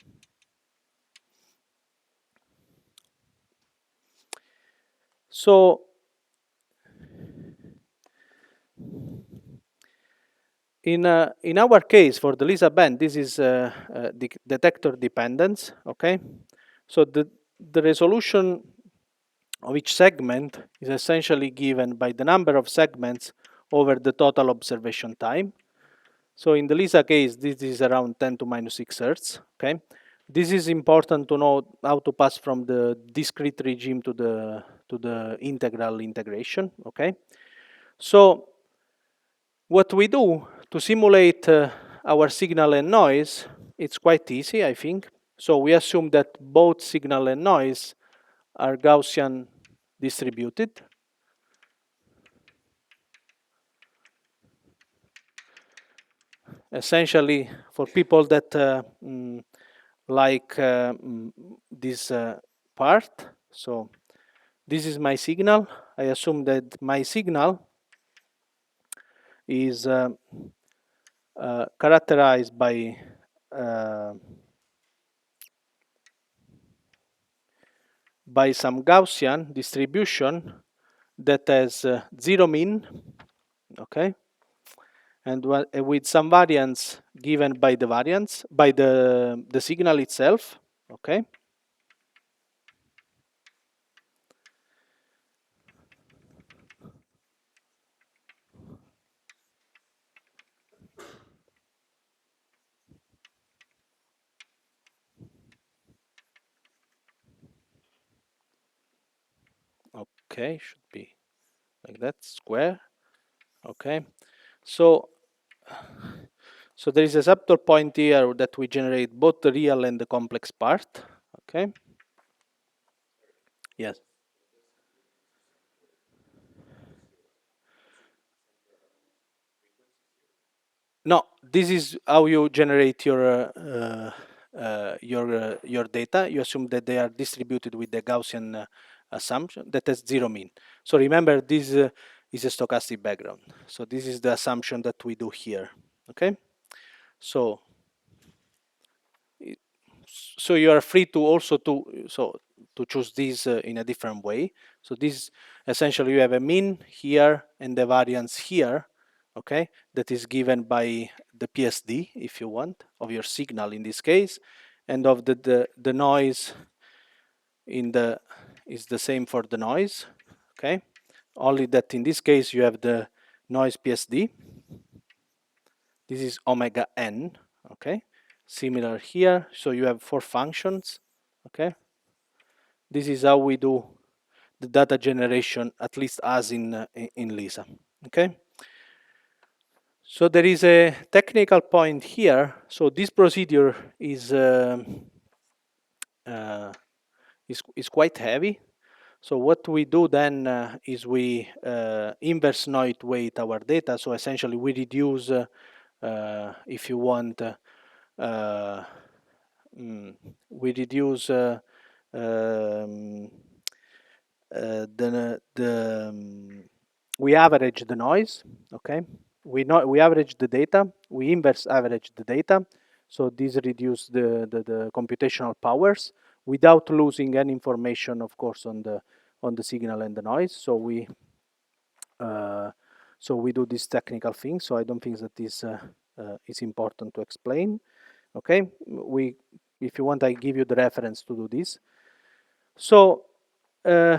So in our case, for the Lisa band, this is the detector dependence, okay? So the resolution of each segment is essentially given by the number of segments over the total observation time. So in the Lisa case, this is around 10 to minus 6 Hertz, okay? This is important to know how to pass from the discrete regime to the integral integration, okay? So what we do to simulate our signal and noise, it's quite easy, I think. So we assume that both signal and noise are Gaussian distributed. Essentially, for people that like this part, so this is my signal. I assume that my signal is characterized by some Gaussian distribution that has zero mean, okay, and with some variance given by the variance by the signal itself, okay. Okay, should be like that, square, okay. So there is a subtle point here that we generate both the real and the complex part, okay. Yes. No, this is how you generate your data. You assume that they are distributed with the Gaussian assumption that has zero mean. So remember, this is a stochastic background. So this is the assumption that we do here. Okay. So you are free to also to choose this in a different way. So this essentially you have a mean here and the variance here, okay, that is given by the PSD, if you want, of your signal in this case, and of the noise in the is the same for the noise, okay, only that in this case you have the noise PSD. This is omega n, okay, similar here. So you have four functions, okay. This is how we do the data generation, at least as in Lisa, okay. So there is a technical point here. So this procedure is quite heavy. So what we do then is we inverse noise weight our data. So essentially we reduce, if you want, we reduce we average the noise, okay? we average the data, we inverse average the data, so this reduces the computational powers without losing any information, of course, on the signal and the noise. So we do this technical thing. So I don't think that this is important to explain. Okay, if you want, I give you the reference to do this. So uh,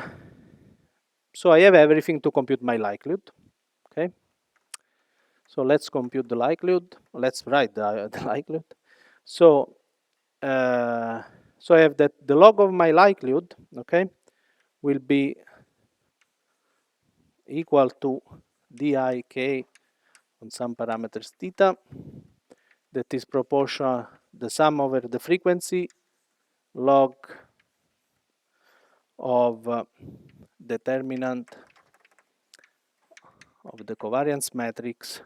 I have everything to compute my likelihood. Okay. So let's compute the likelihood. Let's write the likelihood. So I have that the log of my likelihood, okay, will be equal to dik on some parameters theta, that is proportional the sum over the frequency log of determinant of the covariance matrix,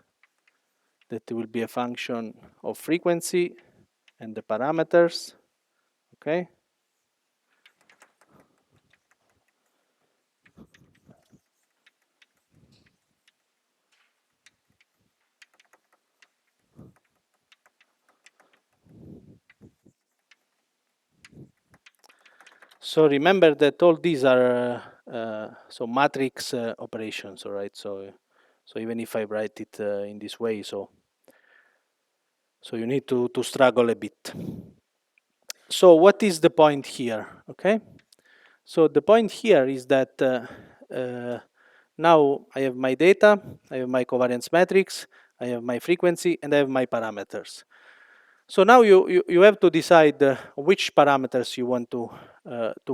that will be a function of frequency and the parameters, okay. So remember that all these are so matrix operations, all right? So even if I write it in this way, so you need to struggle a bit. So what is the point here, okay? So the point here is that now I have my data, I have my covariance matrix, I have my frequency, and I have my parameters. So now you have to decide which parameters you want to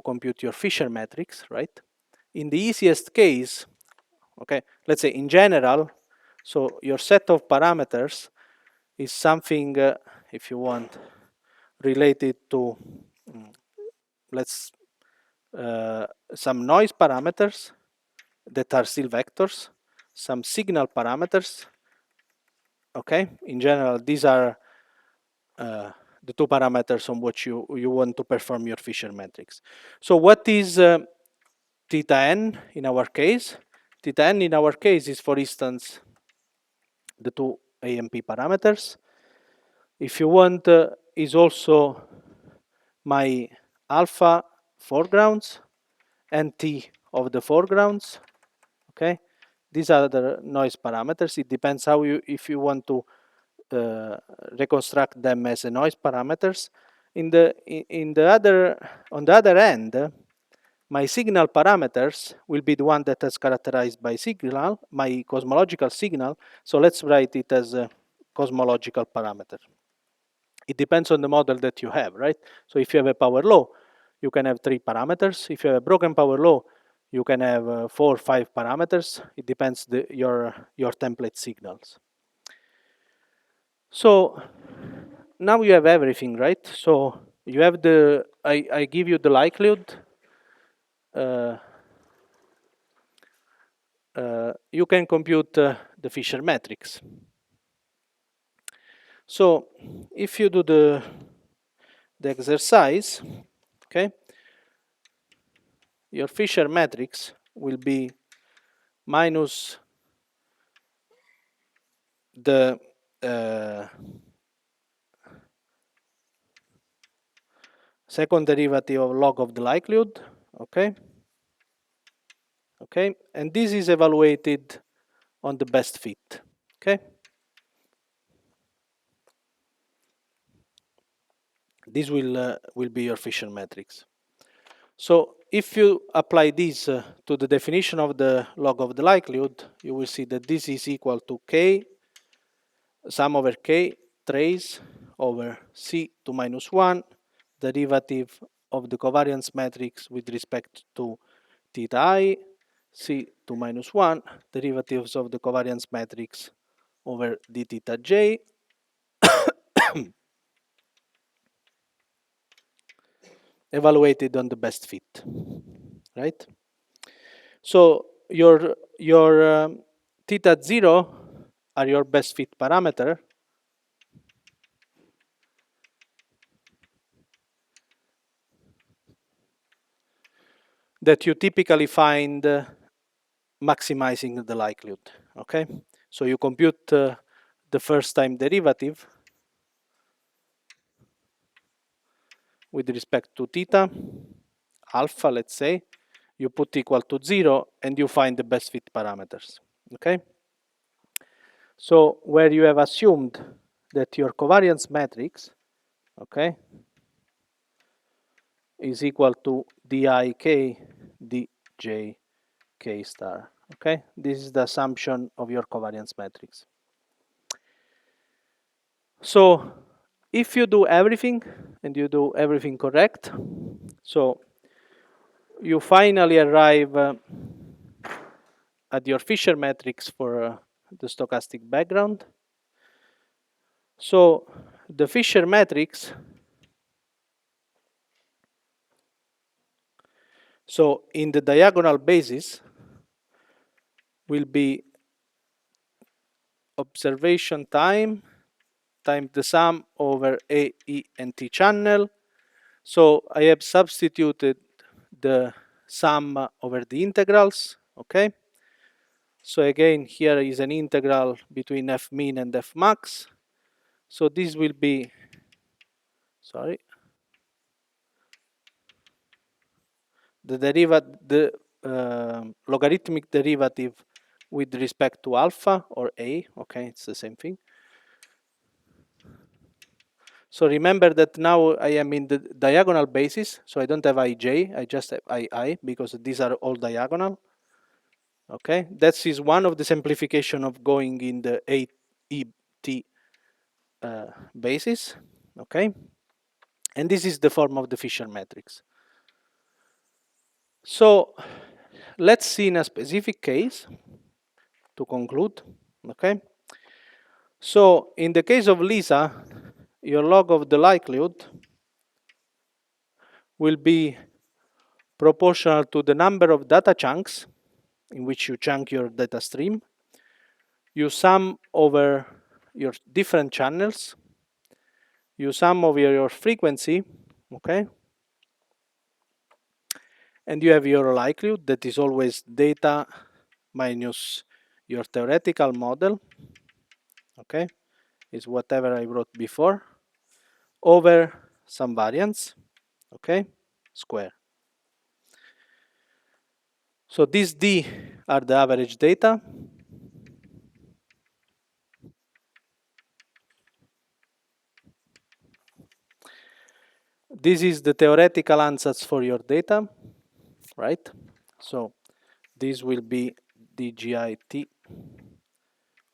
compute your Fisher matrix, right? In the easiest case, okay, let's say in general, so your set of parameters is something, if you want, related to, let's, some noise parameters that are still vectors, some signal parameters, okay? In general, these are the two parameters on which you want to perform your Fisher matrix. So what is theta n in our case? Theta n in our case is, for instance, the two AMP parameters. If you want, is also my alpha foregrounds and T of the foregrounds, okay? These are the noise parameters. It depends how if you want to reconstruct them as a noise parameters. On the other end, my signal parameters will be the one that is characterized by signal, my cosmological signal. So let's write it as a cosmological parameter. It depends on the model that you have, right? So if you have a power law, you can have 3 parameters. If you have a broken power law, you can have 4 or 5 parameters. It depends your template signals. So now you have everything, right? So you have I give you the likelihood. You can compute the Fisher matrix. So if you do the exercise, okay, your Fisher matrix will be minus the second derivative of log of the likelihood, okay, and this is evaluated on the best fit, okay. This will be your Fisher matrix. So if you apply this to the definition of the log of the likelihood, you will see that this is equal to k sum over k trace over c to minus 1 derivative of the covariance matrix with respect to theta I, c to minus 1 derivatives of the covariance matrix over d theta j evaluated on the best fit, right? So your theta 0 are your best fit parameter. That you typically find maximizing the likelihood, okay? So you compute the first time derivative with respect to theta, alpha, let's say, you put equal to 0, and you find the best fit parameters, okay? So where you have assumed that your covariance matrix, okay, is equal to dik dj k star, okay? This is the assumption of your covariance matrix. So if you do everything, and you do everything correct, so you finally arrive at your Fisher matrix for the stochastic background. So the Fisher matrix, so in the diagonal basis, will be observation time times the sum over A, E, and T channel. So I have substituted the sum over the integrals, okay? So again, here is an integral between f min and f max. So this will be, sorry, the logarithmic derivative with respect to alpha or a, okay, it's the same thing. So remember that now I am in the diagonal basis, so I don't have ij, I just have ii, because these are all diagonal. Okay, that is one of the simplification of going in the a e t basis. Okay, and this is the form of the Fisher matrix. So let's see in a specific case to conclude. Okay, so in the case of Lisa, your log of the likelihood will be proportional to the number of data chunks in which you chunk your data stream. You sum over your different channels. You sum over your frequency, okay? And you have your likelihood, that is always data minus your theoretical model, okay? Is whatever I wrote before, over some variance, okay? Square. So these D are the average data. This is the theoretical ansatz for your data, right? So this will be dgit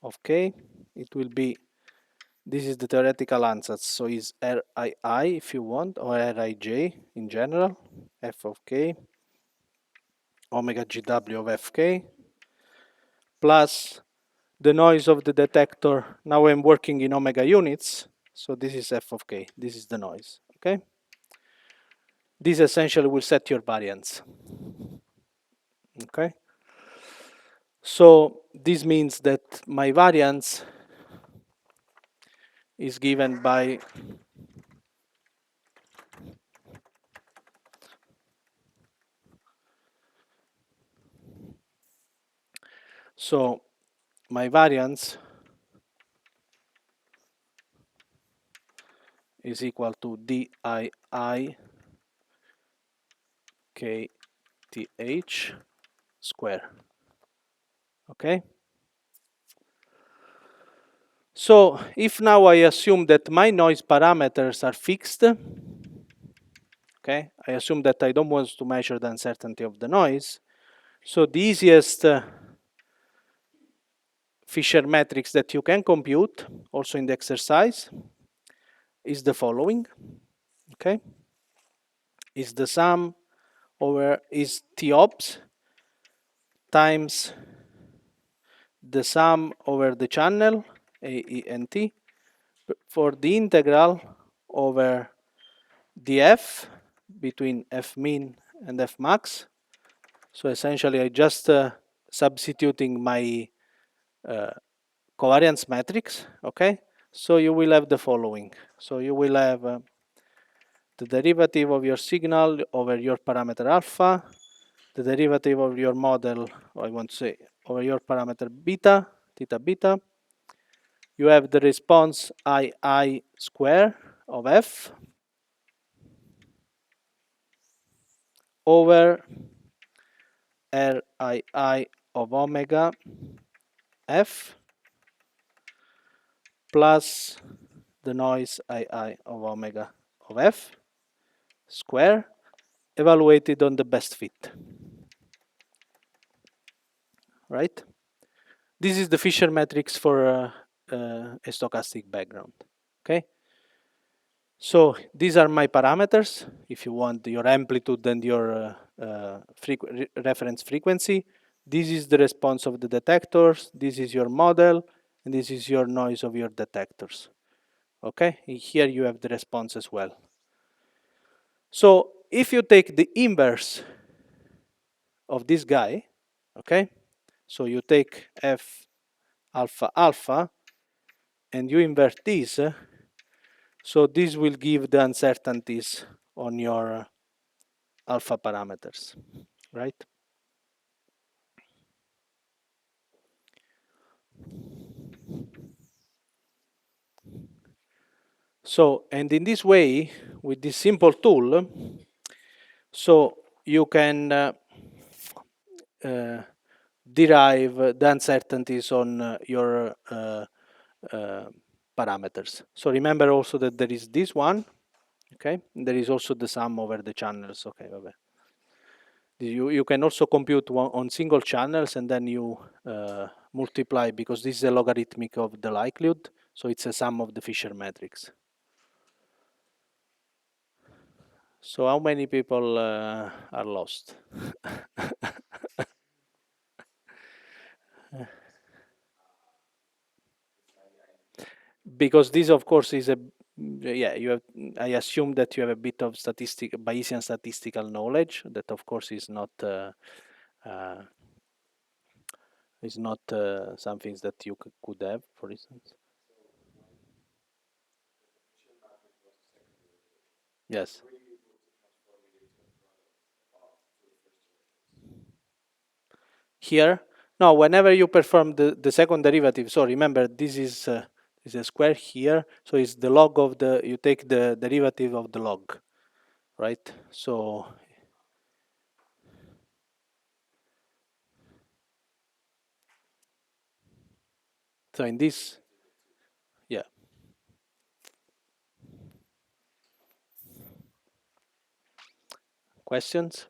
of k. It will be, this is the theoretical ansatz, so is rii if you want, or rij in general, f of k, omega gw of fk, plus the noise of the detector. Now I'm working in omega units, so this is f of k, this is the noise, okay? This essentially will set your variance, okay? So this means that my variance is given by so my variance is equal to dii kth square, okay? So if now I assume that my noise parameters are fixed, okay, I assume that I don't want to measure the uncertainty of the noise, so the easiest Fisher matrix that you can compute, also in the exercise, is the following, okay? Is the sum over, is T ops times the sum over the channel, A, E, and T, for the integral over the f between f min and f max. So essentially I just substituting my covariance matrix, okay? So you will have the following. So you will have the derivative of your signal over your parameter alpha, the derivative of your model, I want to say, over your parameter beta, theta beta, you have the response I square of f over RII of omega f plus the noise II of omega of f square evaluated on the best fit, right? This is the Fisher matrix for a stochastic background, okay? So these are my parameters. If you want your amplitude and your reference frequency, this is the response of the detectors, this is your model, and this is your noise of your detectors. Okay, here you have the response as well. So if you take the inverse of this guy, okay, so you take f alpha alpha and you invert this, so this will give the uncertainties on your alpha parameters, right? So, and in this way, with this simple tool, so you can derive the uncertainties on your parameters. So remember also that there is this one, okay? And there is also the sum over the channels, okay? You can also compute one on single channels and then you multiply, because this is a logarithmic of the likelihood, so it's a sum of the Fisher matrix. So how many people are lost? Because this, of course, is a yeah. You have. I assume that you have a bit of Bayesian statistical knowledge. That, of course, is not uh, some things that you could have, for instance. Yes. Here, no. Whenever you perform the second derivative, so remember this is a square here. So it's the log of the. You take the derivative of the log, right? So in this, yeah. Questions?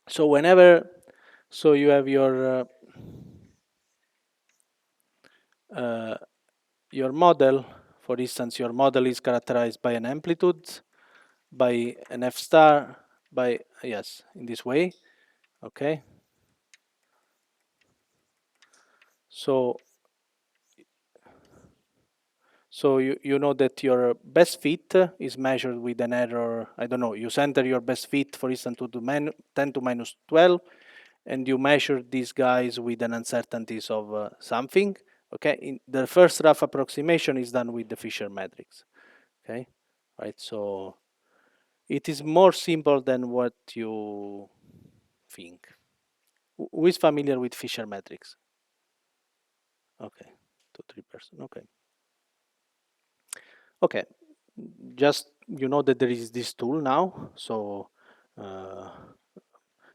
So whenever, so you have your model. For instance, your model is characterized by an amplitude, by an f star, by, yes, in this way, okay? So you know that your best fit is measured with an error, I don't know, you center your best fit, for instance, to the 10 to minus 12, and you measure these guys with an uncertainties of something, okay? The first rough approximation is done with the Fisher matrix, okay? Right, so it is more simple than what you think. Who is familiar with Fisher matrix? Okay, 2-3%. Okay. Okay. Just you know that there is this tool now. Uh,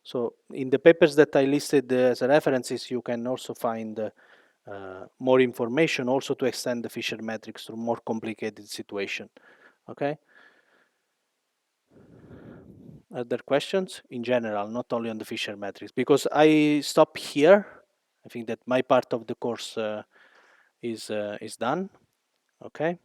so in the papers that I listed as references, you can also find more information, also to extend the Fisher matrix to more complicated situation. Okay. Other questions in general, not only on the Fisher matrix, because I stop here. I think that my part of the course is done. Okay.